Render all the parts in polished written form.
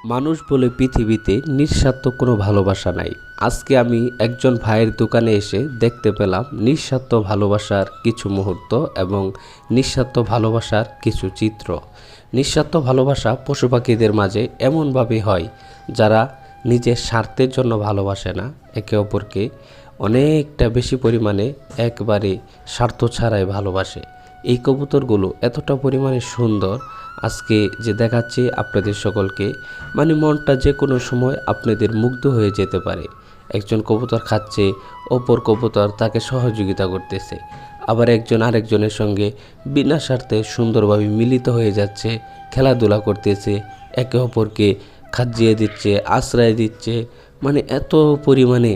মানুষ বলে পৃথিবীতে নিঃস্বার্থ কোনো ভালোবাসা নাই। আজকে আমি একজন ভাইয়ের দোকানে এসে দেখতে পেলাম নিঃস্বার্থ ভালোবাসার কিছু মুহূর্ত এবং নিঃস্বার্থ ভালোবাসার কিছু চিত্র। নিঃস্বার্থ ভালোবাসা পশু পাখিদের মাঝে এমনভাবে হয় যারা নিজের স্বার্থের জন্য ভালোবাসে না, একে অপরকে অনেকটা বেশি পরিমাণে একবারে স্বার্থ ছাড়াই ভালোবাসে। এই কবুতরগুলো এতটা পরিমাণে সুন্দর, আজকে যে দেখাচ্ছি আপনাদের সকলকে, মানে মনটা যে কোনো সময় আপনাদের মুগ্ধ হয়ে যেতে পারে। একজন কবুতর খাচ্ছে, অপর কবুতর তাকে সহযোগিতা করতেছে, আবার একজন আরেকজনের সঙ্গে বিনা স্বার্থে সুন্দরভাবে মিলিত হয়ে যাচ্ছে, খেলাধুলা করতেছে, একে অপরকে খাজিয়ে দিচ্ছে, আশ্রয় দিচ্ছে। মানে এত পরিমাণে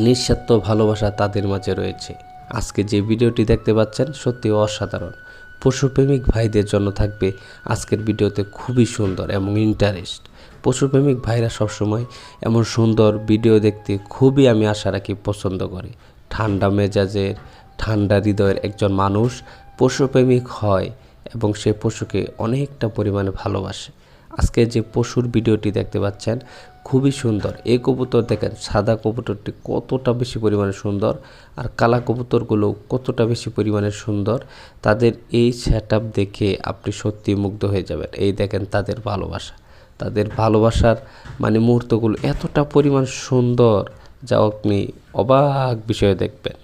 নিঃস্বার্থ ভালোবাসা তাদের মাঝে রয়েছে। আজকে যে ভিডিওটি দেখতে পাচ্ছেন সত্যি অসাধারণ। পশুপ্রেমিক ভাইদের জন্য থাকবে আজকের ভিডিওতে খুবই সুন্দর এবং ইন্টারেস্ট। পশুপ্রেমিক ভাইরা সবসময় এমন সুন্দর ভিডিও দেখতে খুবই আমি আশা রাখি পছন্দ করে। ঠান্ডা মেজাজের, ঠান্ডা হৃদয়ের একজন মানুষ পশুপ্রেমিক হয় এবং সে পশুকে অনেকটা পরিমাণে ভালোবাসে। আজকে যে পশুর ভিডিওটি দেখতে পাচ্ছেন খুবই সুন্দর। এই কবুতর দেখেন, সাদা কবুতরটি কতটা বেশি পরিমাণে সুন্দর, আর কালা কবুতরগুলো কতটা বেশি পরিমাণে সুন্দর। তাদের এই সেটআপ দেখে আপনি সত্যি মুগ্ধ হয়ে যাবেন। এই দেখেন তাদের ভালোবাসা, তাদের ভালোবাসার মানে মুহূর্তগুলো এতটা পরিমাণ সুন্দর যা আপনি অবাক বিষয়ে দেখবেন।